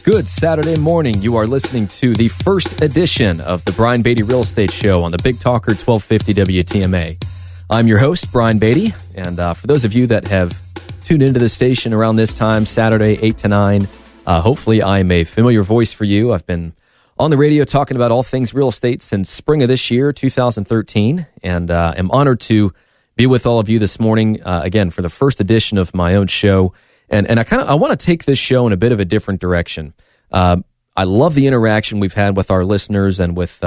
Good Saturday morning. You are listening to the first edition of the Brian Beatty Real Estate Show on the Big Talker 1250 WTMA. I'm your host, Brian Beatty, and for those of you that have tuned into the station around this time, Saturday, 8 to 9, hopefully I'm a familiar voice for you. I've been on the radio talking about all things real estate since spring of this year, 2013, and am honored to be with all of you this morning, again, for the first edition of my own show. And I want to take this show in a bit of a different direction. I love the interaction we've had with our listeners and with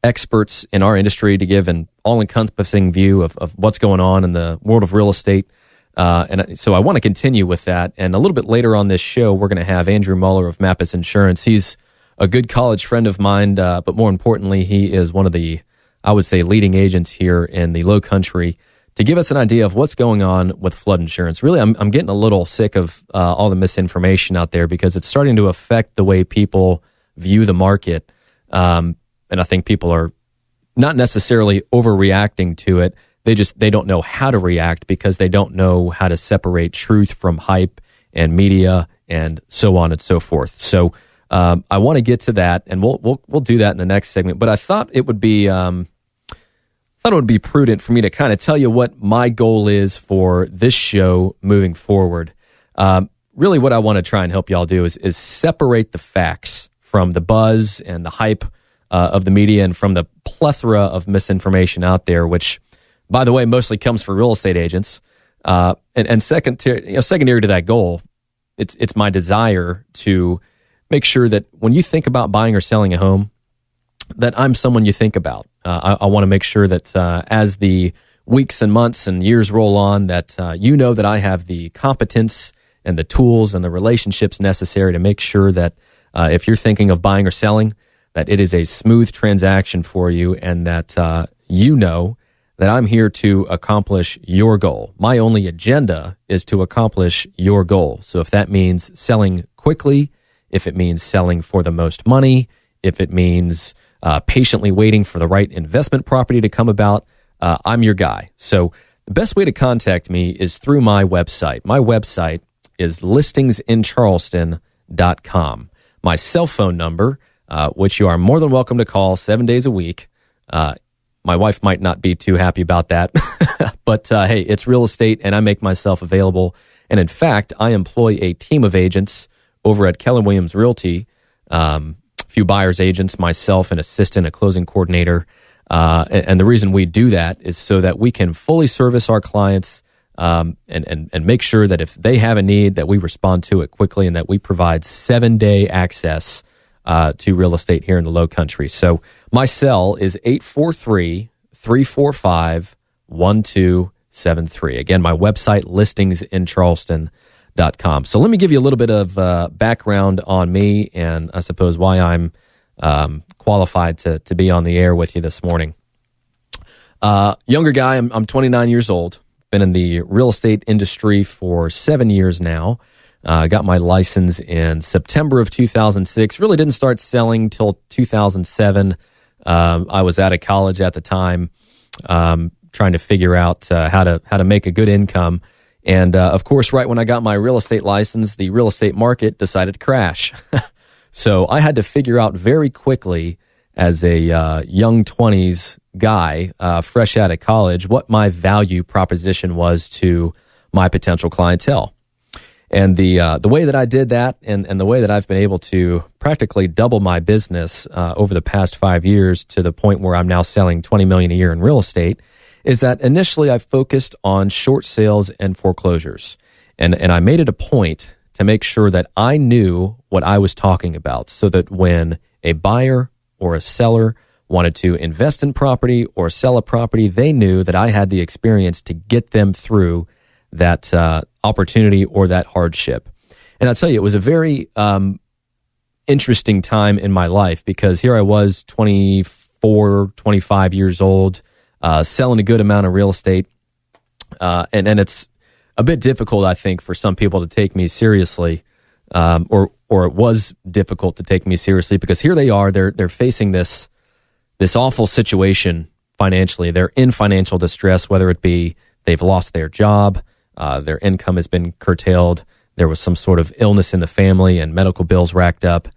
experts in our industry to give an all-encompassing view of what's going on in the world of real estate. And so I want to continue with that. And a little bit later on this show, we're going to have Andrew Muller of Mappus Insurance. He's a good college friend of mine, but more importantly, he is one of the, I would say, leading agents here in the Low Country to give us an idea of what's going on with flood insurance. Really, I'm getting a little sick of all the misinformation out there because it's starting to affect the way people view the market. And I think people are not necessarily overreacting to it. They don't know how to react because they don't know how to separate truth from hype and media and so on and so forth. So I want to get to that, and we'll do that in the next segment. But I thought it would be prudent for me to kind of tell you what my goal is for this show moving forward. Really what I want to try and help y'all do is separate the facts from the buzz and the hype of the media and from the plethora of misinformation out there, which, by the way, mostly comes for real estate agents. And secondary to that goal, it's my desire to make sure that when you think about buying or selling a home, that I'm someone you think about. I want to make sure that as the weeks and months and years roll on, that you know that I have the competence and the tools and the relationships necessary to make sure that if you're thinking of buying or selling, that it is a smooth transaction for you, and that you know that I'm here to accomplish your goal. My only agenda is to accomplish your goal. So if that means selling quickly, if it means selling for the most money, if it means patiently waiting for the right investment property to come about, I'm your guy. So the best way to contact me is through my website. My website is listingsincharleston.com. My cell phone number, which you are more than welcome to call 7 days a week. My wife might not be too happy about that, but hey, it's real estate and I make myself available. And in fact, I employ a team of agents over at Keller Williams Realty, few buyers agents, myself, an assistant, a closing coordinator. And the reason we do that is so that we can fully service our clients and make sure that if they have a need, that we respond to it quickly and that we provide 7-day access to real estate here in the Low Country. So my cell is 843-345-1273. Again, my website, listingsincharleston.com. So let me give you a little bit of background on me and I suppose why I'm qualified to be on the air with you this morning. Younger guy, I'm 29 years old. Been in the real estate industry for 7 years now. Got my license in September of 2006. Really didn't start selling till 2007. I was out of college at the time, trying to figure out how to make a good income. And of course, right when I got my real estate license, the real estate market decided to crash. So I had to figure out very quickly, as a young 20s guy, fresh out of college, what my value proposition was to my potential clientele. And the way that I did that and the way that I've been able to practically double my business over the past 5 years to the point where I'm now selling $20 million a year in real estate is that initially I focused on short sales and foreclosures. And I made it a point to make sure that I knew what I was talking about so that when a buyer or a seller wanted to invest in property or sell a property, they knew that I had the experience to get them through that opportunity or that hardship. And I'll tell you, it was a very interesting time in my life because here I was 24, 25 years old, selling a good amount of real estate. And it's a bit difficult, I think, for some people to take me seriously, or it was difficult to take me seriously because here they are, they're facing this awful situation financially. They're in financial distress, whether it be they've lost their job, their income has been curtailed, there was some sort of illness in the family and medical bills racked up,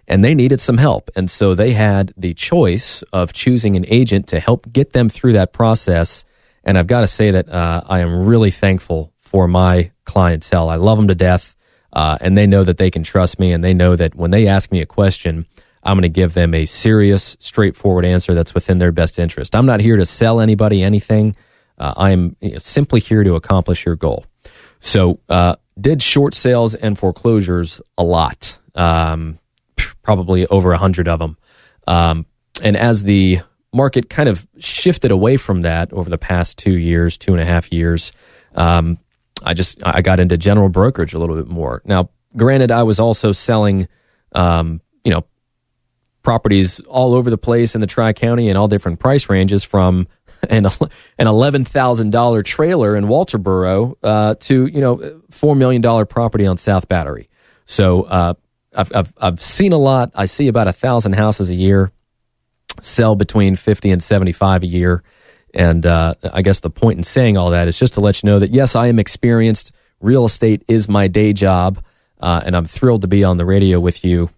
and they needed some help. And so they had the choice of choosing an agent to help get them through that process. And I've got to say that I am really thankful for my clientele. I love them to death, and they know that they can trust me, and they know that when they ask me a question, I'm going to give them a serious, straightforward answer that's within their best interest. I'm not here to sell anybody anything. I'm simply here to accomplish your goal. So did short sales and foreclosures a lot, probably over 100 of them. And as the market kind of shifted away from that over the past 2.5 years, I got into general brokerage a little bit more. Now, granted, I was also selling, properties all over the place in the Tri-County and all different price ranges, from an $11,000 trailer in Walterboro to $4 million property on South Battery. So I've seen a lot. I see about 1,000 houses a year, sell between 50 and 75 a year. And I guess the point in saying all that is just to let you know that, yes, I am experienced. Real estate is my day job, and I'm thrilled to be on the radio with you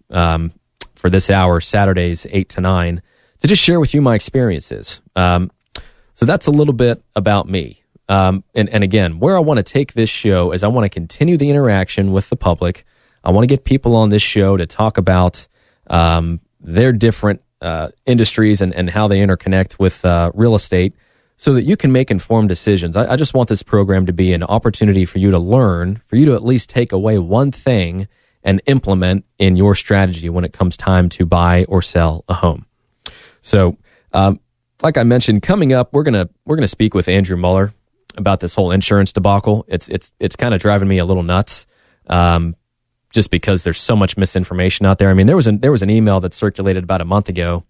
for this hour, Saturdays 8 to 9, to just share with you my experiences. So that's a little bit about me. And again, where I want to take this show is I want to continue the interaction with the public. I want to get people on this show to talk about their different industries and how they interconnect with real estate, so that you can make informed decisions. I just want this program to be an opportunity for you to learn, for you to at least take away one thing and implement in your strategy when it comes time to buy or sell a home. So, like I mentioned, coming up, we're gonna speak with Andrew Muller about this whole insurance debacle. It's kind of driving me a little nuts, just because there's so much misinformation out there. I mean, there was an email that circulated about a month ago,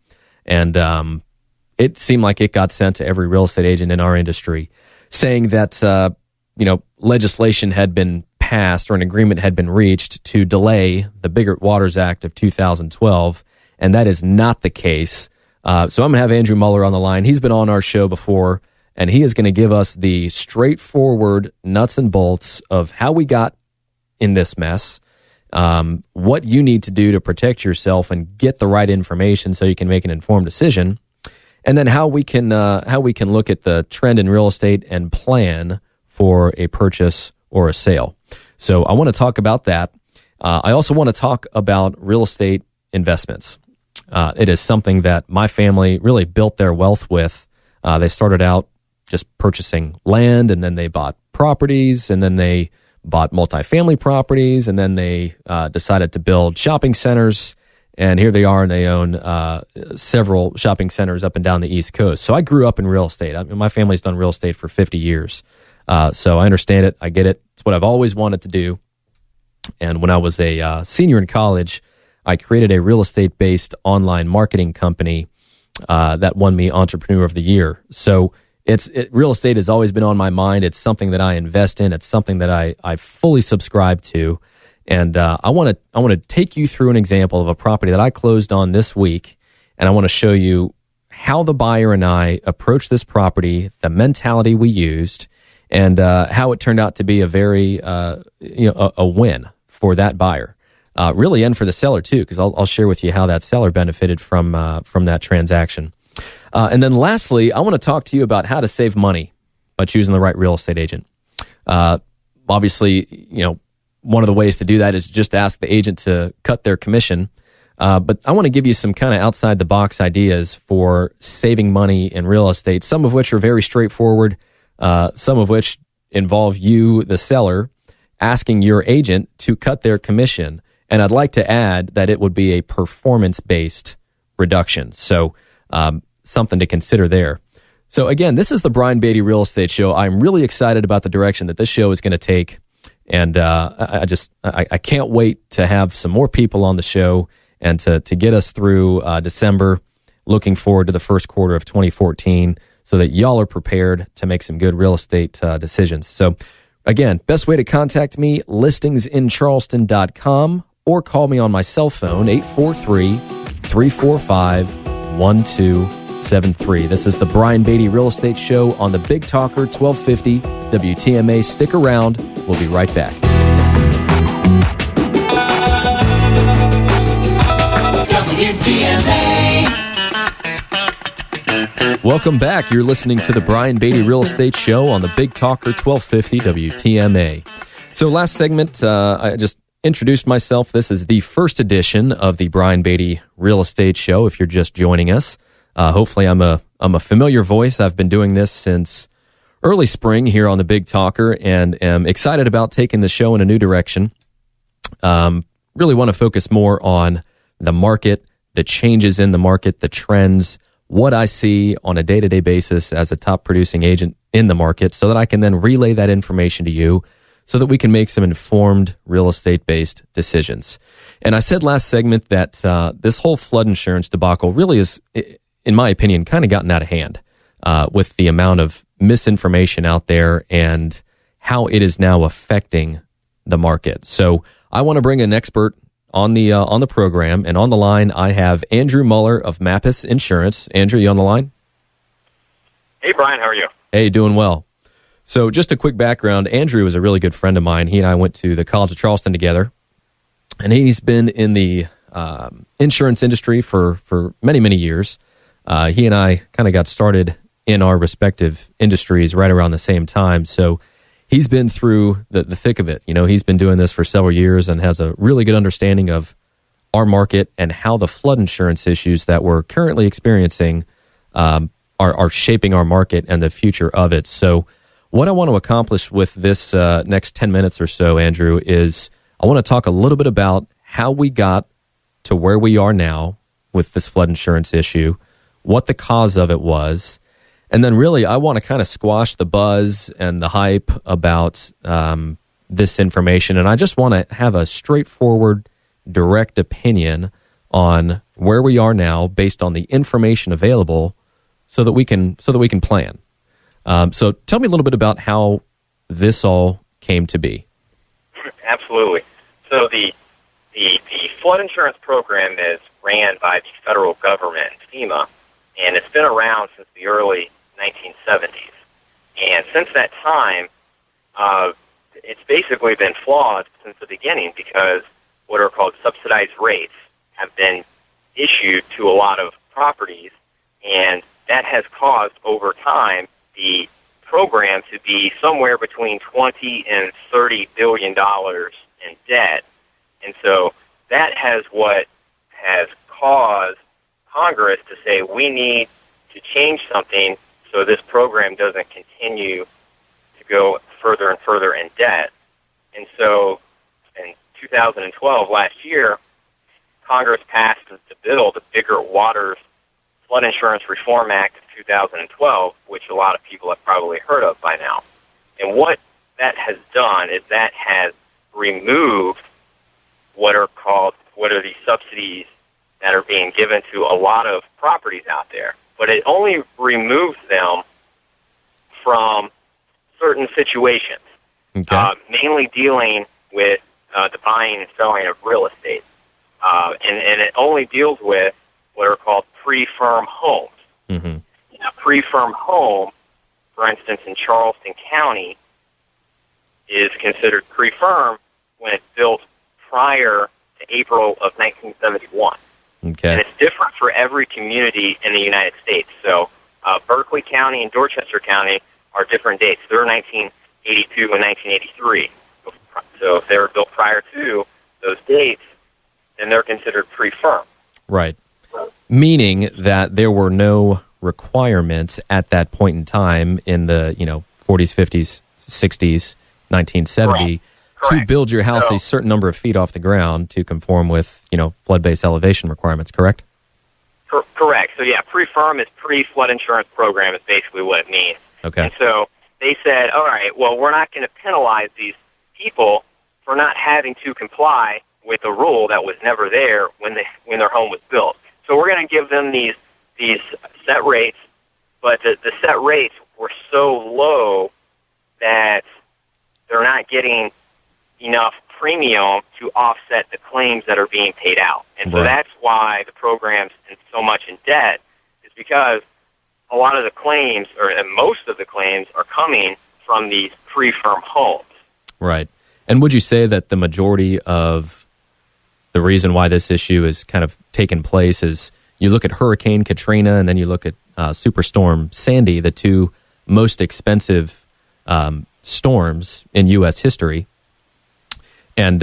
and it seemed like it got sent to every real estate agent in our industry, saying that legislation had been passed or an agreement had been reached to delay the Biggert Waters Act of 2012, and that is not the case. So I'm going to have Andrew Muller on the line. He's been on our show before, and he is going to give us the straightforward nuts and bolts of how we got in this mess, what you need to do to protect yourself and get the right information so you can make an informed decision, and then how we can look at the trend in real estate and plan for a purchase or a sale. So I want to talk about that. I also want to talk about real estate investments. It is something that my family really built their wealth with. They started out just purchasing land, and then they bought properties, and then they bought multifamily properties, and then they decided to build shopping centers. And here they are, and they own several shopping centers up and down the East Coast. So I grew up in real estate. My family's done real estate for 50 years. So I understand it. I get it. It's what I've always wanted to do. And when I was a senior in college, I created a real estate-based online marketing company that won me Entrepreneur of the Year. So real estate has always been on my mind. It's something that I invest in. It's something that I fully subscribe to. And I want to take you through an example of a property that I closed on this week, and I want to show you how the buyer and I approached this property, the mentality we used, and how it turned out to be a very a win for that buyer, really, and for the seller too, because I'll share with you how that seller benefited from that transaction. And then lastly, I want to talk to you about how to save money by choosing the right real estate agent. Obviously, one of the ways to do that is just ask the agent to cut their commission. But I want to give you some kind of outside the box ideas for saving money in real estate, some of which are very straightforward, some of which involve you, the seller, asking your agent to cut their commission. And I'd like to add that it would be a performance-based reduction. So something to consider there. So again, this is the Brian Beatty Real Estate Show. I'm really excited about the direction that this show is going to take. And I can't wait to have some more people on the show and to get us through December. Looking forward to the first quarter of 2014 so that y'all are prepared to make some good real estate decisions. So again, best way to contact me, listingsincharleston.com, or call me on my cell phone, 843-345-1273. This is the Brian Beatty Real Estate Show on the Big Talker 1250 WTMA. Stick around. We'll be right back. Welcome back. You're listening to the Brian Beatty Real Estate Show on the Big Talker 1250 WTMA. So last segment, I just introduced myself. This is the first edition of the Brian Beatty Real Estate Show. If you're just joining us, hopefully I'm a familiar voice. I've been doing this since early spring here on the Big Talker, and am excited about taking the show in a new direction. Really want to focus more on the market, the changes in the market, the trends, what I see on a day-to-day basis as a top producing agent in the market, so that I can then relay that information to you so that we can make some informed real estate-based decisions. And I said last segment that this whole flood insurance debacle really is, in my opinion, kind of gotten out of hand with the amount of misinformation out there and how it is now affecting the market. So I want to bring an expert on the program, and on the line I have Andrew Muller of Mappus Insurance. Andrew, you on the line? Hey, Brian, how are you? Hey, doing well. So just a quick background, Andrew is a really good friend of mine. He and I went to the College of Charleston together, and he's been in the insurance industry for many, many years. He and I kind of got started in our respective industries right around the same time, so he's been through the thick of it. You know, he's been doing this for several years and has a really good understanding of our market and how the flood insurance issues that we're currently experiencing are shaping our market and the future of it. So what I want to accomplish with this next 10 minutes or so, Andrew, is I want to talk a little bit about how we got to where we are now with this flood insurance issue, what the cause of it was, and then really, I want to kind of squash the buzz and the hype about this information. And I just want to have a straightforward, direct opinion on where we are now based on the information available so that we can plan. So tell me a little bit about how this all came to be. Absolutely. So the flood insurance program is ran by the federal government, FEMA, and it's been around since the early 1970s. And since that time, it's basically been flawed since the beginning because what are called subsidized rates have been issued to a lot of properties, and that has caused over time the program to be somewhere between $20 and $30 billion in debt. And so that has what has caused Congress to say we need to change something so this program doesn't continue to go further and further in debt. And so in 2012, last year, Congress passed the bill, the Bigger Waters Flood Insurance Reform Act of 2012, which a lot of people have probably heard of by now. And what that has done is that has removed what are these subsidies that are being given to a lot of properties out there. But it only removes them from certain situations, okay. Mainly dealing with the buying and selling of real estate. And it only deals with what are called pre-firm homes. Mm-hmm. A pre-firm home, for instance, in Charleston County, is considered pre-firm when it's built prior to April of 1971. Okay. And it's different for every community in the United States. So Berkeley County and Dorchester County are different dates. They're 1982 and 1983. So if they were built prior to those dates, then they're considered pre-firm. Right. Meaning that there were no requirements at that point in time in the 40s, 50s, 60s, 1970 to build your house a certain number of feet off the ground to conform with, flood-based elevation requirements, correct? Correct. So, yeah, pre-firm is pre-flood insurance program is basically what it means. Okay. And so they said, all right, well, we're not going to penalize these people for not having to comply with a rule that was never there when their home was built. So we're going to give them these set rates, but the set rates were so low that they're not getting enough premium to offset the claims that are being paid out. And so that's why the program's so much in debt, is because a lot of the claims, and most of the claims, are coming from these pre-firm homes. Right. And would you say that the majority of the reason why this issue is kind of taken place is you look at Hurricane Katrina and then you look at Superstorm Sandy, the two most expensive storms in U.S. history. And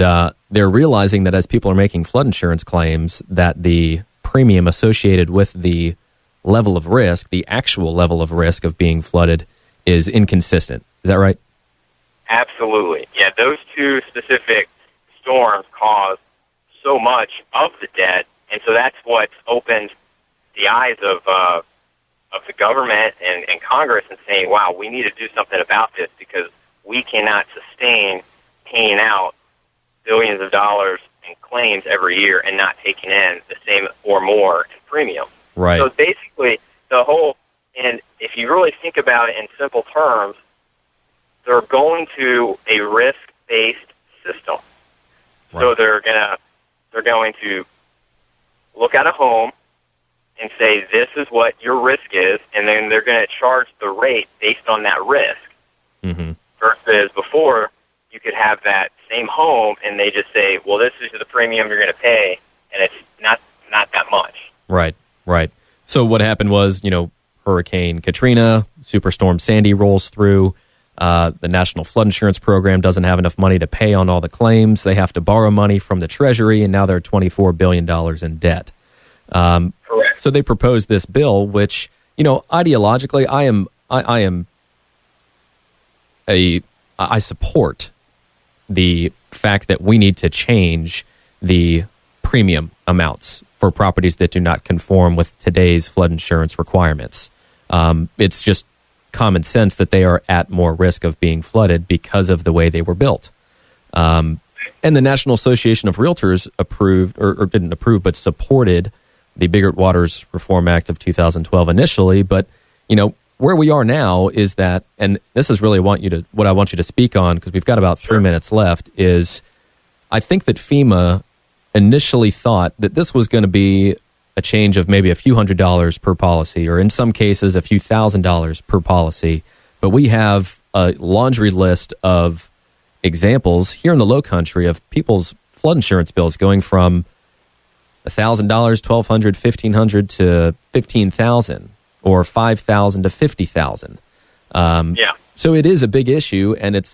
they're realizing that as people are making flood insurance claims, that the premium associated with the level of risk, the actual level of risk of being flooded, is inconsistent. Is that right? Absolutely. Yeah, those two specific storms caused so much of the debt, and so that's what's opened the eyes of the government and Congress and saying, wow, we need to do something about this because we cannot sustain paying out billions of dollars in claims every year and not taking in the same or more in premium. Right. So basically, the whole, and if you really think about it in simple terms, they're going to a risk-based system. Right. So they're going to look at a home and say, this is what your risk is, and then they're going to charge the rate based on that risk. Mm-hmm. Versus before, you could have that same home, and they just say, well, this is the premium you're going to pay, and it's not that much. Right, right. So what happened was, Hurricane Katrina, Superstorm Sandy rolls through. The National Flood Insurance Program doesn't have enough money to pay on all the claims. They have to borrow money from the Treasury, and now they're $24 billion in debt. Correct. So they proposed this bill, which, ideologically, I support the fact that we need to change the premium amounts for properties that do not conform with today's flood insurance requirements. It's just common sense that they are at more risk of being flooded because of the way they were built. And the National Association of Realtors approved, or didn't approve, but supported the Biggert-Waters Reform Act of 2012 initially. But, where we are now is that, and this is really what I want you to speak on, because we've got about 3 minutes left, is I think that FEMA initially thought that this was going to be a change of maybe a few $100s per policy, or in some cases a few $1,000s per policy. But we have a laundry list of examples here in the Lowcountry of people's flood insurance bills going from $1,000, $1,200, $1,500 to $15,000, or $5,000 to $50,000. Yeah. So it is a big issue, and it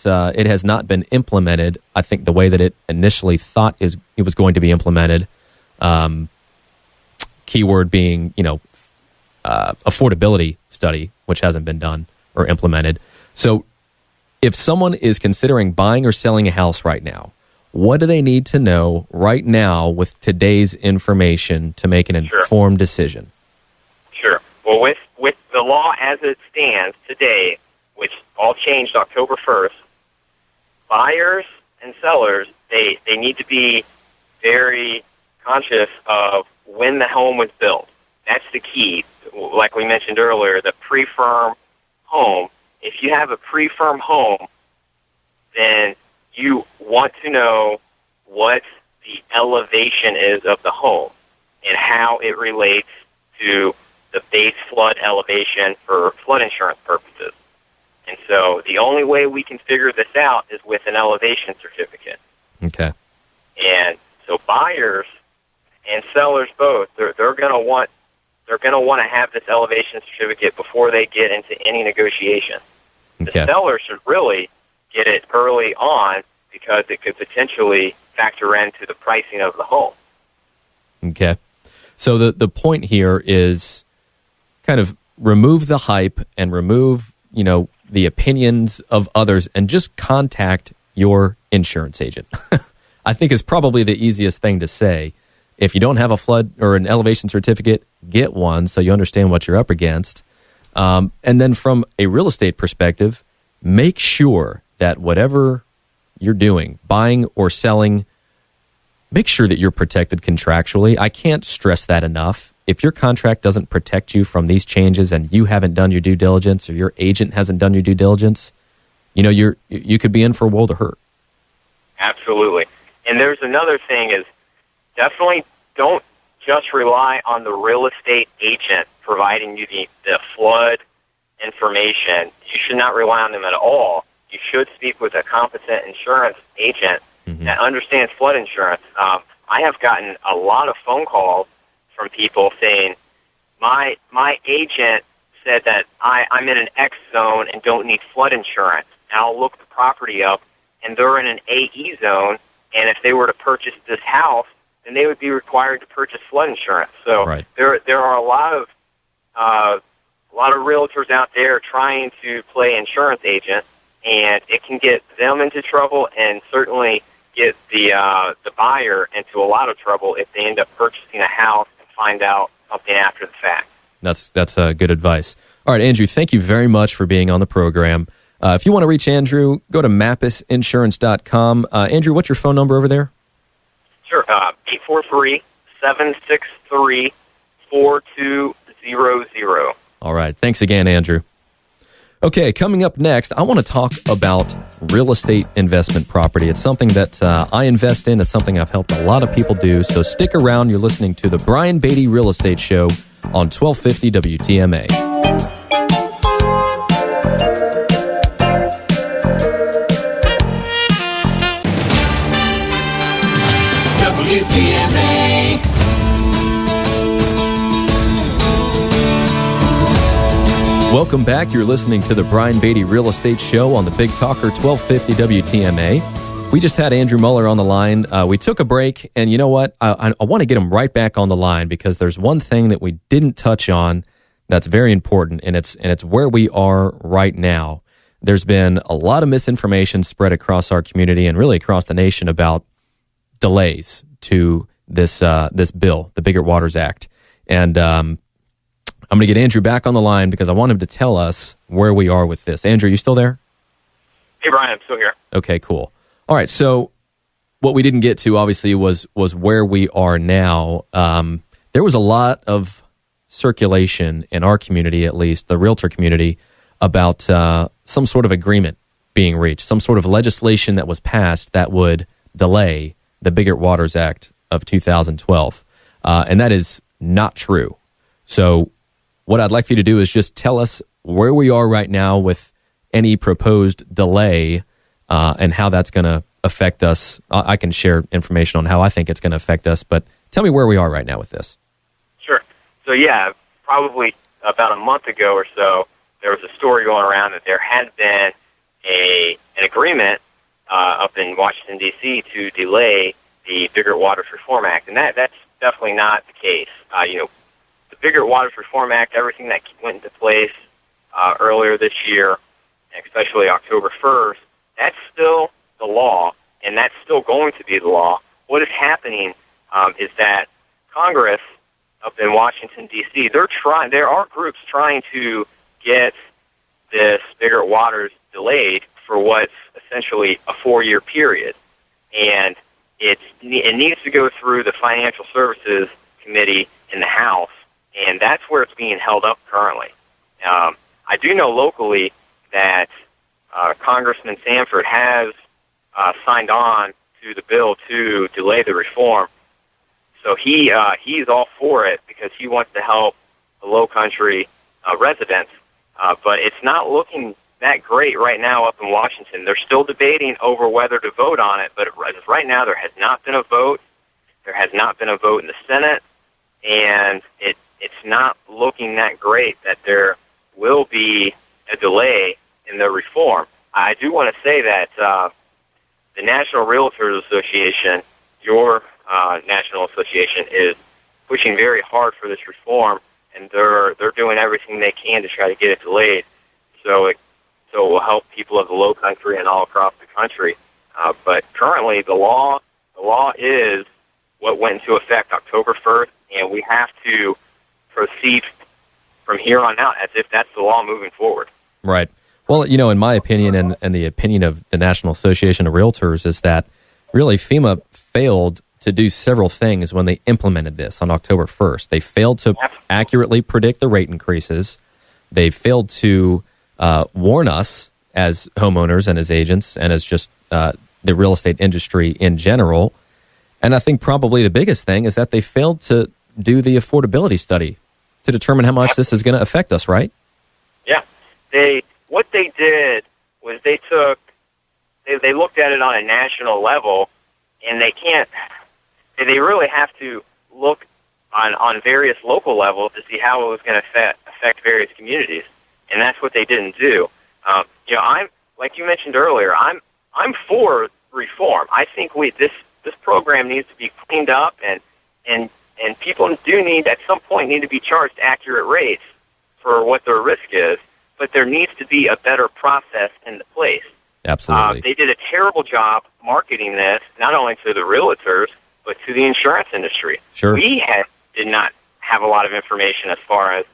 has not been implemented, I think, the way that it initially thought it was going to be implemented. Keyword being, affordability study, which hasn't been done or implemented. So if someone is considering buying or selling a house right now, what do they need to know right now with today's information to make an informed decision? Sure. Well, with the law as it stands today, which all changed October 1st, buyers and sellers, they need to be very conscious of when the home was built. That's the key. Like we mentioned earlier, the pre-firm home. If you have a pre-firm home, then you want to know what the elevation is of the home and how it relates to the base flood elevation for flood insurance purposes. And so the only way we can figure this out is with an elevation certificate. Okay. And so buyers and sellers both, they're going to want to have this elevation certificate before they get into any negotiation. Okay. The seller should really get it early on because it could potentially factor into the pricing of the home. Okay. So the point here is kind of remove the hype and remove, the opinions of others and just contact your insurance agent. I think is probably the easiest thing to say. If you don't have a flood or an elevation certificate, get one so you understand what you're up against. And then from a real estate perspective, make sure that whatever you're doing, buying or selling, make sure that you're protected contractually. I can't stress that enough. If your contract doesn't protect you from these changes and you haven't done your due diligence or your agent hasn't done your due diligence, you could be in for a world of hurt. Absolutely. And there's another thing is definitely don't just rely on the real estate agent providing you the flood information. You should not rely on them at all. You should speak with a competent insurance agent that understands flood insurance. I have gotten a lot of phone calls from people saying, my agent said that I'm in an X zone and don't need flood insurance. And I'll look the property up, and they're in an AE zone, and if they were to purchase this house, then they would be required to purchase flood insurance. So right. there are a lot of realtors out there trying to play insurance agent, and it can get them into trouble and certainly get the buyer into a lot of trouble if they end up purchasing a house and find out something after the fact. That's good advice. All right, Andrew, thank you very much for being on the program. If you want to reach Andrew, go to mappisinsurance.com. Andrew, what's your phone number over there? Sure, 843-763-4200. All right, thanks again, Andrew. Okay, coming up next, I want to talk about real estate investment property. It's something that I invest in. It's something I've helped a lot of people do. So stick around. You're listening to the Brian Beatty Real Estate Show on 1250 WTMA. WTMA. Welcome back. You're listening to the Brian Beatty Real Estate Show on the Big Talker 1250 WTMA. We just had Andrew Muller on the line. We took a break, and you know what? I want to get him right back on the line because there's one thing that we didn't touch on that's very important, and it's where we are right now. There's been a lot of misinformation spread across our community and really across the nation about delays to this bill, the Bigger Waters Act. And I'm going to get Andrew back on the line because I want him to tell us where we are with this. Andrew, you still there? Hey, Brian, I'm still here. Okay, cool. All right, so what we didn't get to, obviously, was where we are now. There was a lot of circulation in our community, at least, the realtor community, about some sort of agreement being reached, some sort of legislation that was passed that would delay the Bigger Waters Act of 2012. And that is not true. So what I'd like for you to do is just tell us where we are right now with any proposed delay and how that's going to affect us. I can share information on how I think it's going to affect us, but tell me where we are right now with this. Sure. So, yeah, probably about a month ago or so, there was a story going around that there had been an agreement up in Washington, D.C. to delay the Bigger Waters Reform Act, and that's definitely not the case. The Bigger Waters Reform Act, everything that went into place earlier this year, especially October 1st, that's still the law, and that's still going to be the law. What is happening is that Congress up in Washington, D.C., there are groups trying to get this Bigger Waters delayed for what's essentially a 4-year period. And it needs to go through the Financial Services Committee in the House, and that's where it's being held up currently. I do know locally that Congressman Sanford has signed on to the bill to delay the reform. So he's all for it because he wants to help the Low Country residents. But it's not looking that great right now up in Washington. They're still debating over whether to vote on it, but as of right now there has not been a vote. There has not been a vote in the Senate, and it's not looking that great that there will be a delay in the reform. I do want to say that the National Realtors Association, your national association, is pushing very hard for this reform, and they're doing everything they can to try to get it delayed, so it will help people of the Low Country and all across the country. But currently, the law is what went into effect October 1st, and we have to proceed from here on out as if that's the law moving forward. Right. Well, in my opinion and the opinion of the National Association of Realtors is that really FEMA failed to do several things when they implemented this on October 1st. They failed to accurately predict the rate increases. They failed to warn us as homeowners and as agents and as just the real estate industry in general. And I think probably the biggest thing is that they failed to do the affordability study to determine how much this is going to affect us, right? Yeah. What they did was they looked at it on a national level, and they can't they really have to look on various local levels to see how it was going to affect various communities, and that's what they didn't do. I'm like you mentioned earlier. I'm for reform. I think this program needs to be cleaned up, and people do need at some point need to be charged accurate rates for what their risk is. But there needs to be a better process in place. Absolutely. They did a terrible job marketing this, not only to the realtors, but to the insurance industry. Sure. We did not have a lot of information as far as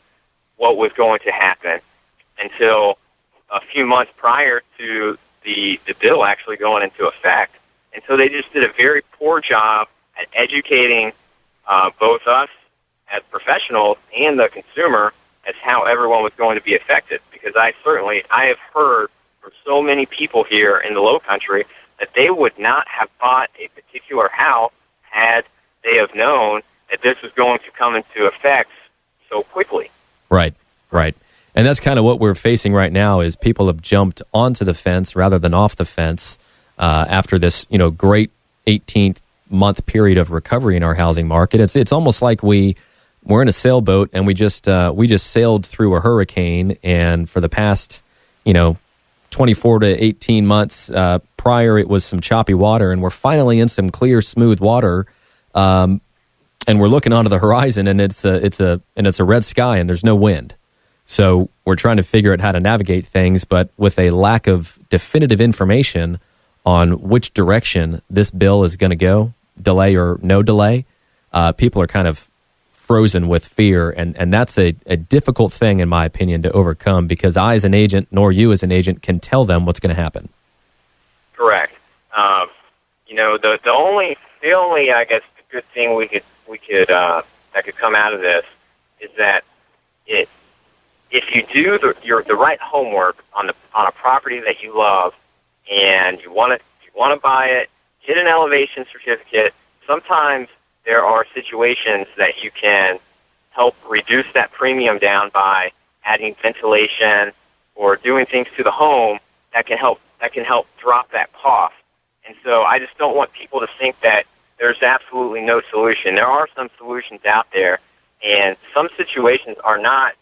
what was going to happen until a few months prior to the bill actually going into effect. And so they just did a very poor job at educating both us as professionals and the consumer as how everyone was going to be affected. Because I have heard from so many people here in the Low Country that they would not have bought a particular house had they have known that this was going to come into effect so quickly. Right. And that's kind of what we're facing right now is people have jumped onto the fence rather than off the fence after this, great 18-month period of recovery in our housing market. It's almost like we're in a sailboat and we just sailed through a hurricane, and for the past 24 to 18 months prior it was some choppy water, and we're finally in some clear, smooth water, and we're looking onto the horizon, and it's a red sky and there's no wind. So we're trying to figure out how to navigate things, but with a lack of definitive information on which direction this bill is going to go, delay or no delay, people are kind of frozen with fear, and that's a difficult thing, in my opinion, to overcome, because I as an agent, nor you as an agent, can tell them what's going to happen. Correct. The only I guess good thing we could that could come out of this is that if you do the right homework on a property that you love and you want to buy it, get an elevation certificate. Sometimes there are situations that you can help reduce that premium down by adding ventilation or doing things to the home that can help drop that cost. And so I just don't want people to think that there's absolutely no solution. There are some solutions out there, and some situations are not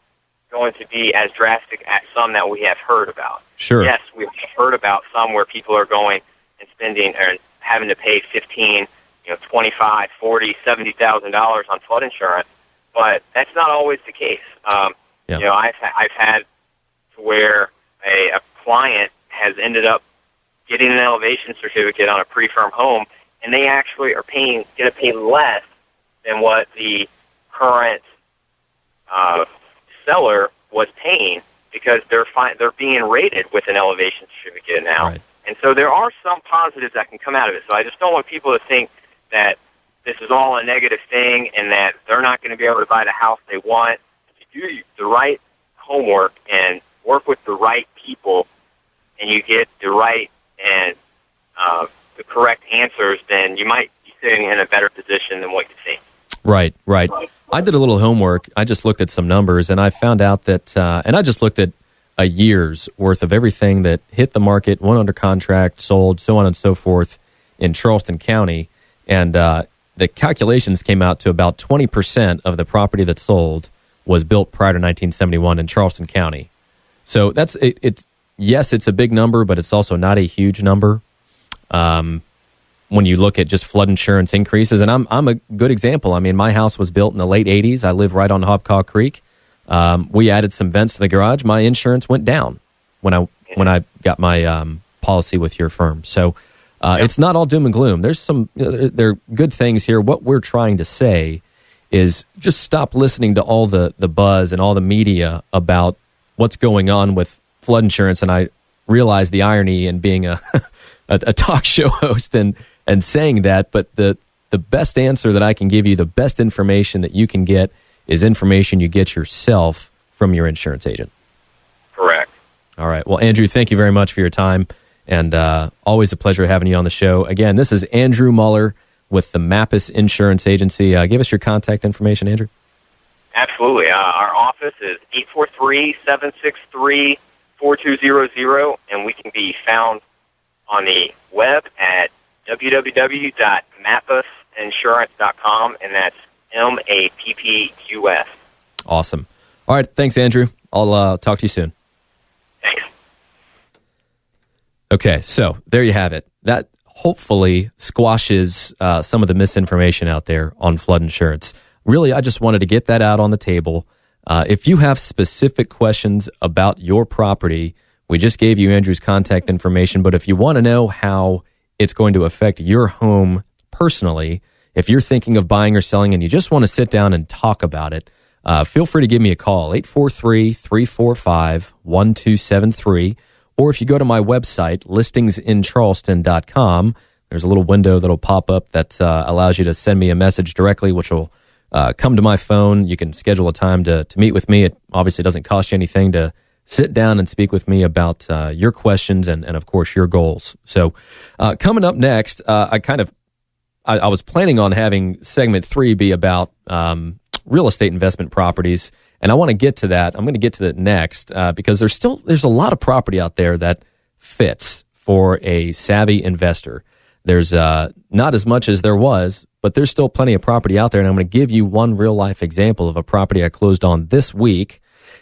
going to be as drastic as some that we have heard about. Sure. Yes, we've heard about some where people are going and spending or having to pay $15,000, $25,000, $40,000, $70,000 on flood insurance, but that's not always the case. I've had to where a client has ended up getting an elevation certificate on a pre-firm home, and they actually are going to pay less than what the current seller was paying, because they're being rated with an elevation certificate now. Right. And so there are some positives that can come out of it. So I just don't want people to think that this is all a negative thing and that they're not going to be able to buy the house they want. If you do the right homework and work with the right people and you get the right and the correct answers, then you might be sitting in a better position than what you think. Right. I did a little homework. I just looked at some numbers, and I found out that, and I just looked at a year's worth of everything that hit the market, went under contract, sold, so on and so forth in Charleston County. And the calculations came out to about 20% of the property that sold was built prior to 1971 in Charleston County. So that's yes, it's a big number, but it's also not a huge number. When you look at just flood insurance increases, and I'm a good example. I mean, my house was built in the late 80s. I live right on Hobcaw Creek. We added some vents to the garage. My insurance went down when I got my policy with your firm. So it's not all doom and gloom. There are good things here. What we're trying to say is just stop listening to all the buzz and all the media about what's going on with flood insurance. And I realize the irony in being a talk show host and saying that, but the best answer that I can give you, the best information that you can get, is information you get yourself from your insurance agent. Correct. All right. Well, Andrew, thank you very much for your time, and always a pleasure having you on the show. Again, this is Andrew Muller with the Mappus Insurance Agency. Give us your contact information, Andrew. Absolutely. Our office is 843-763-4200, and we can be found on the web at www.mappusinsurance.com. mappinsurance.com, and that's MAPPUS. Awesome. All right. Thanks, Andrew. I'll talk to you soon. Thanks. Okay, so there you have it. That hopefully squashes some of the misinformation out there on flood insurance. Really, I just wanted to get that out on the table. If you have specific questions about your property, we just gave you Andrew's contact information, but if you want to know how it's going to affect your home personally, if you're thinking of buying or selling and you just want to sit down and talk about it, feel free to give me a call, 843-345-1273. Or if you go to my website, listingsincharleston.com, there's a little window that'll pop up that allows you to send me a message directly, which will come to my phone. You can schedule a time to meet with me. It obviously doesn't cost you anything to sit down and speak with me about your questions and, of course, your goals. So coming up next, I was planning on having segment 3 be about real estate investment properties, and I want to get to that. I'm going to get to that next because there's a lot of property out there that fits for a savvy investor. There's not as much as there was, but there's still plenty of property out there, and I'm going to give you one real-life example of a property I closed on this week.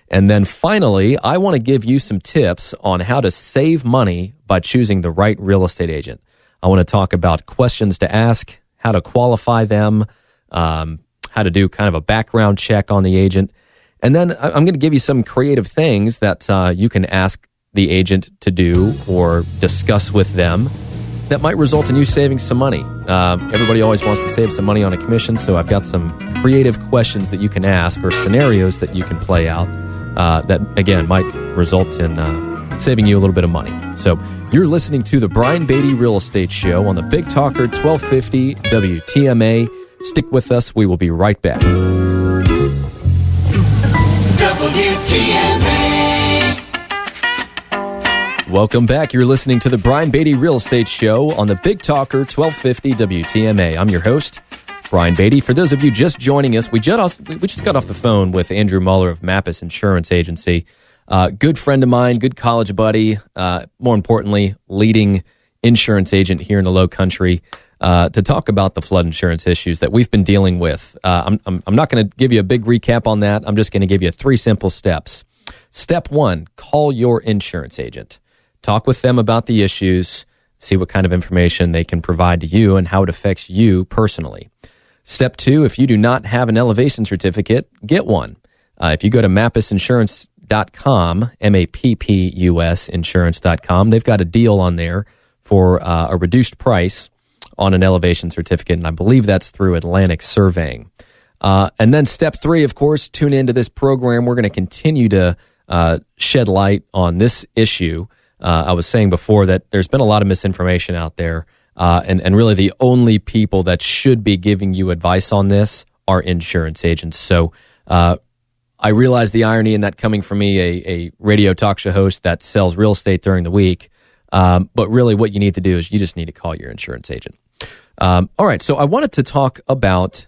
And then finally, I want to give you some tips on how to save money by choosing the right real estate agent. I want to talk about questions to ask, how to qualify them, how to do kind of a background check on the agent. And then I'm going to give you some creative things that you can ask the agent to do or discuss with them that might result in you saving some money. Everybody always wants to save some money on a commission, so I've got some creative questions that you can ask or scenarios that you can play out that, again, might result in saving you a little bit of money. So you're listening to the Brian Beatty Real Estate Show on the Big Talker 1250 WTMA. Stick with us. We will be right back. WTMA. Welcome back. You're listening to the Brian Beatty Real Estate Show on the Big Talker 1250 WTMA. I'm your host, Brian Beatty. For those of you just joining us, we just got off the phone with Andrew Muller of Mappis Insurance Agency. Good friend of mine, good college buddy, more importantly, leading insurance agent here in the Low Country, to talk about the flood insurance issues that we've been dealing with. I'm not going to give you a big recap on that. I'm just going to give you 3 simple steps. Step 1, call your insurance agent. Talk with them about the issues, see what kind of information they can provide to you and how it affects you personally. Step 2, if you do not have an elevation certificate, get one. If you go to mappisinsurance.com, MAPPUS insurance.com, they've got a deal on there for a reduced price on an elevation certificate, and I believe that's through Atlantic Surveying. And then step 3, of course, tune into this program. We're going to continue to shed light on this issue. I was saying before that there's been a lot of misinformation out there, and really the only people that should be giving you advice on this are insurance agents. So I realize the irony in that coming from me, a radio talk show host that sells real estate during the week. But really what you need to do is you just need to call your insurance agent. All right, so I wanted to talk about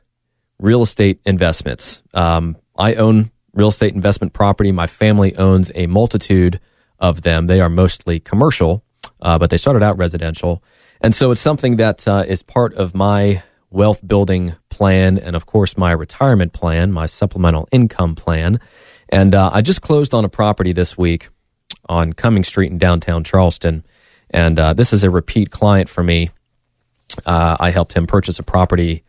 real estate investments. I own real estate investment property. My family owns a multitude of them. They are mostly commercial, but they started out residential. And so it's something that is part of my wealth building plan and, of course, my retirement plan, my supplemental income plan. And I just closed on a property this week on Cumming Street in downtown Charleston. And this is a repeat client for me. I helped him purchase a property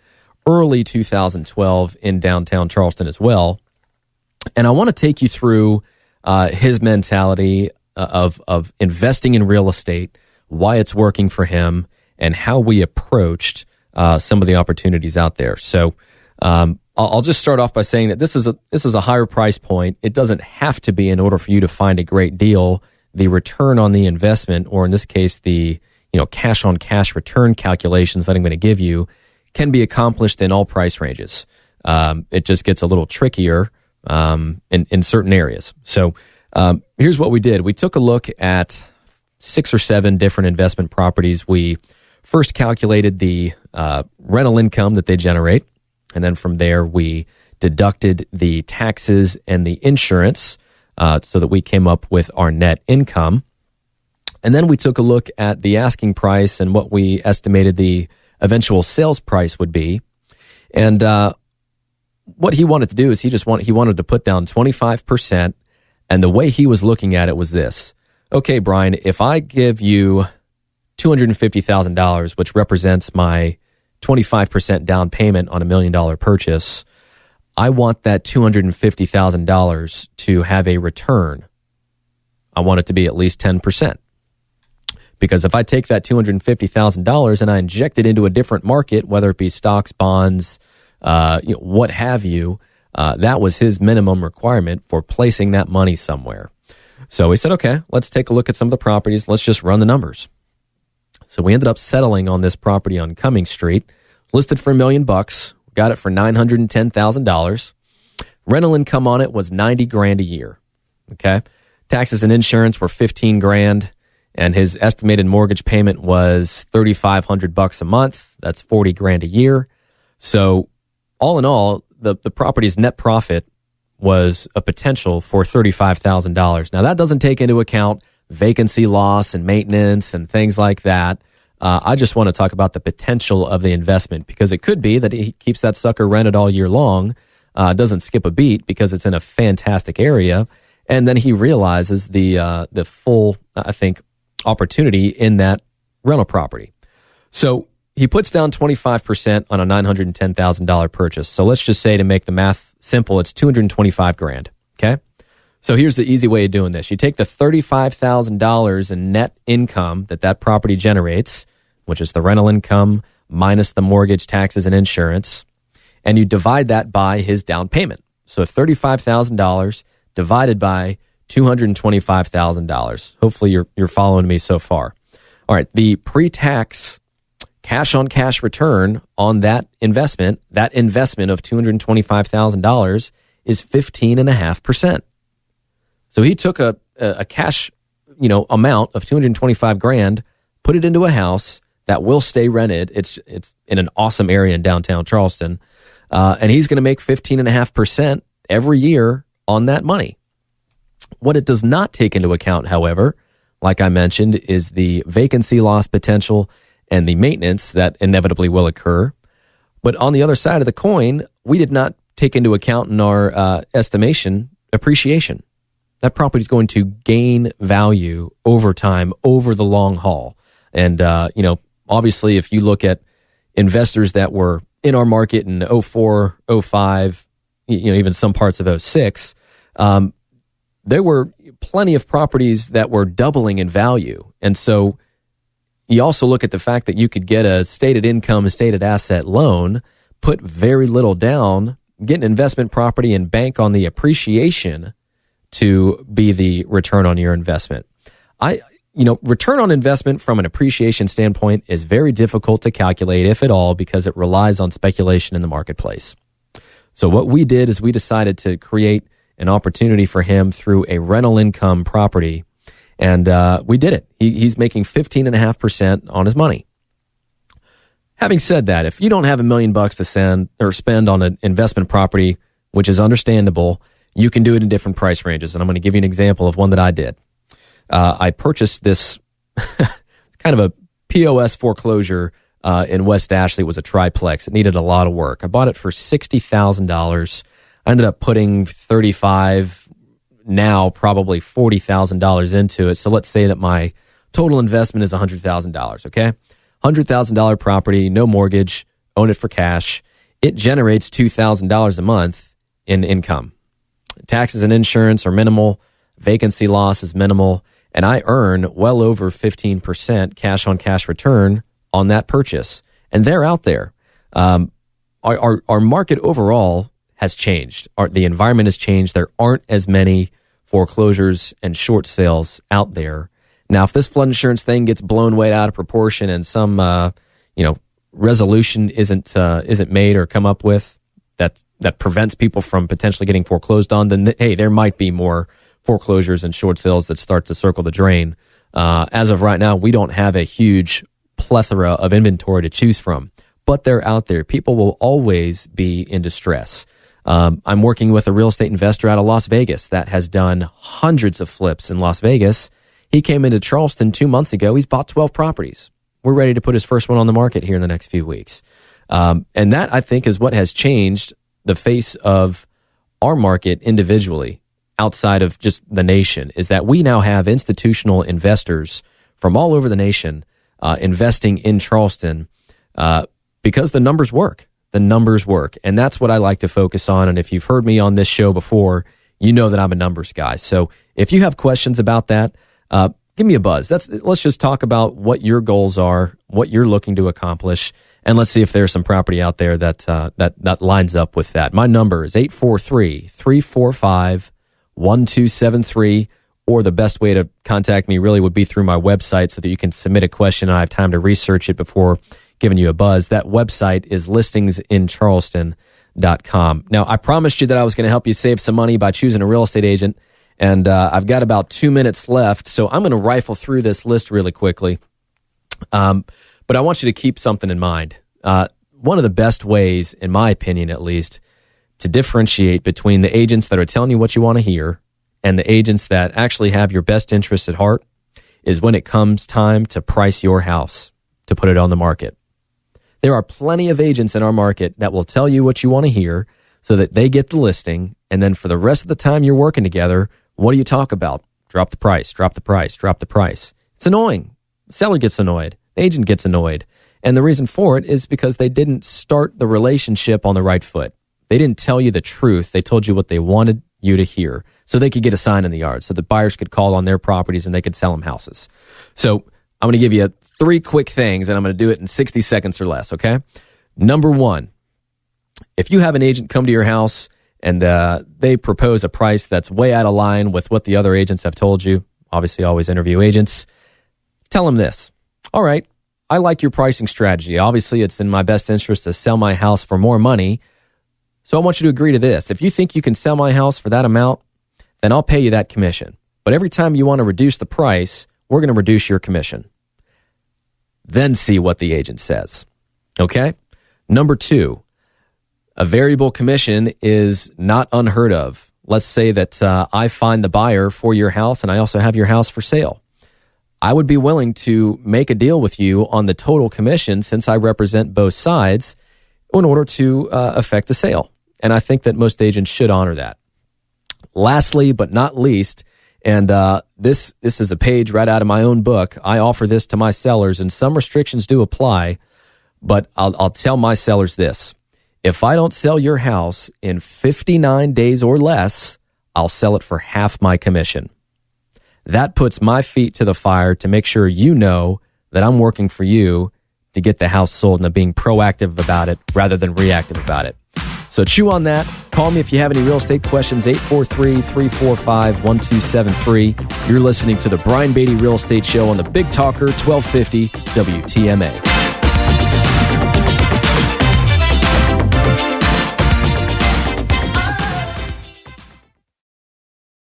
early 2012 in downtown Charleston as well. And I want to take you through his mentality of investing in real estate, why it's working for him, and how we approached some of the opportunities out there. So I'll just start off by saying that this is a higher price point. It doesn't have to be in order for you to find a great deal. The return on the investment, or in this case, the cash on cash return calculations that I'm going to give you, can be accomplished in all price ranges. It just gets a little trickier in certain areas. So here's what we did. We took a look at 6 or 7 different investment properties. We first calculated the rental income that they generate, and then from there we deducted the taxes and the insurance so that we came up with our net income. And then we took a look at the asking price and what we estimated the eventual sales price would be. And what he wanted to do is he wanted to put down 25%. And the way he was looking at it was this. Okay, Brian, if I give you $250,000, which represents my 25% down payment on $1 million purchase, I want that $250,000 to have a return. I want it to be at least 10%. Because if I take that $250,000 and I inject it into a different market, whether it be stocks, bonds, what have you, that was his minimum requirement for placing that money somewhere. So he said, okay, let's take a look at some of the properties. Let's just run the numbers. So we ended up settling on this property on Cumming Street, listed for $1 million, got it for $910,000. Rental income on it was $90,000 a year. Okay. Taxes and insurance were $15,000, and his estimated mortgage payment was $3,500 a month. That's $40,000 a year. So all in all, the property's net profit was a potential for $35,000. Now, that doesn't take into account vacancy loss and maintenance and things like that. I just want to talk about the potential of the investment, because it could be that he keeps that sucker rented all year long, doesn't skip a beat because it's in a fantastic area, and then he realizes the full, I think, opportunity in that rental property. So he puts down 25% on a $910,000 purchase. So let's just say, to make the math simple, it's $225,000. Okay. So here's the easy way of doing this. You take the $35,000 in net income that property generates, which is the rental income minus the mortgage, taxes, and insurance, and you divide that by his down payment. So $35,000 divided by $225,000. Hopefully you're following me so far. All right, the pre-tax cash-on-cash return on that investment of $225,000 is 15.5%. So he took a cash, amount of $225,000, put it into a house that will stay rented. It's in an awesome area in downtown Charleston, and he's going to make 15.5% every year on that money. What it does not take into account, however, like I mentioned, is the vacancy loss potential and the maintenance that inevitably will occur. But on the other side of the coin, we did not take into account in our estimation appreciation. That property is going to gain value over time, over the long haul. And, obviously, if you look at investors that were in our market in 04, 05, even some parts of 06, there were plenty of properties that were doubling in value. And so you also look at the fact that you could get a stated income, a stated asset loan, put very little down, get an investment property, and bank on the appreciation to be the return on your investment. Return on investment from an appreciation standpoint is very difficult to calculate, if at all, because it relies on speculation in the marketplace. So what we did is we decided to create an opportunity for him through a rental income property, and we did it. He's making 15.5% on his money. Having said that, if you don't have $1 million to spend on an investment property, which is understandable, you can do it in different price ranges. And I'm going to give you an example of one that I did. I purchased this kind of a POS foreclosure in West Ashley. It was a triplex. It needed a lot of work. I bought it for $60,000. I ended up putting $35,000, now probably $40,000 into it. So let's say that my total investment is $100,000, okay? $100,000 property, no mortgage, own it for cash. It generates $2,000 a month in income. Taxes and insurance are minimal. Vacancy loss is minimal. And I earn well over 15% cash-on-cash return on that purchase. And they're out there. Our market overall has changed. The environment has changed. There aren't as many foreclosures and short sales out there. Now, if this flood insurance thing gets blown way out of proportion and some resolution isn't made or come up with that prevents people from potentially getting foreclosed on, then hey, there might be more foreclosures and short sales that start to circle the drain. As of right now, we don't have a huge plethora of inventory to choose from, but they're out there. People will always be in distress. I'm working with a real estate investor out of Las Vegas that has done hundreds of flips in Las Vegas. He came into Charleston 2 months ago. He's bought 12 properties. we're ready to put his first one on the market here in the next few weeks. And that, I think, is what has changed the face of our market individually outside of just the nation, is that we now have institutional investors from all over the nation investing in Charleston because the numbers work. The numbers work. And that's what I like to focus on. And if you've heard me on this show before, you know that I'm a numbers guy. So if you have questions about that, give me a buzz. Let's just talk about what your goals are, what you're looking to accomplish, and let's see if there's some property out there that lines up with that. My number is 843-345-1273, or the best way to contact me really would be through my website so that you can submit a question and I have time to research it before giving you a buzz. That website is listingsincharleston.com. Now, I promised you that I was going to help you save some money by choosing a real estate agent, and I've got about 2 minutes left, so I'm going to rifle through this list really quickly. But I want you to keep something in mind. One of the best ways, in my opinion at least, to differentiate between the agents that are telling you what you want to hear and the agents that actually have your best interest at heart is when it comes time to price your house, to put it on the market. There are plenty of agents in our market that will tell you what you want to hear so that they get the listing, and then for the rest of the time you're working together, what do you talk about? Drop the price, drop the price, drop the price. It's annoying. The seller gets annoyed. The agent gets annoyed. And the reason for it is because they didn't start the relationship on the right foot. They didn't tell you the truth. They told you what they wanted you to hear so they could get a sign in the yard, so that buyers could call on their properties and they could sell them houses. So I'm going to give you 3 quick things, and I'm going to do it in 60 seconds or less, okay? Number 1, if you have an agent come to your house and they propose a price that's way out of line with what the other agents have told you, obviously always interview agents, tell them this. All right, I like your pricing strategy. Obviously, it's in my best interest to sell my house for more money, so I want you to agree to this. If you think you can sell my house for that amount, then I'll pay you that commission. But every time you want to reduce the price, we're going to reduce your commission. Then see what the agent says. Okay? Number 2, a variable commission is not unheard of. Let's say that I find the buyer for your house and I also have your house for sale. I would be willing to make a deal with you on the total commission since I represent both sides in order to effect the sale. And I think that most agents should honor that. Lastly, but not least, and this is a page right out of my own book. I offer this to my sellers, and some restrictions do apply, but I'll tell my sellers this. If I don't sell your house in 59 days or less, I'll sell it for half my commission. That puts my feet to the fire to make sure you know that I'm working for you to get the house sold and I'm being proactive about it rather than reactive about it. So chew on that. Call me if you have any real estate questions, 843-345-1273. You're listening to the Brian Beatty Real Estate Show on the Big Talker 1250 WTMA.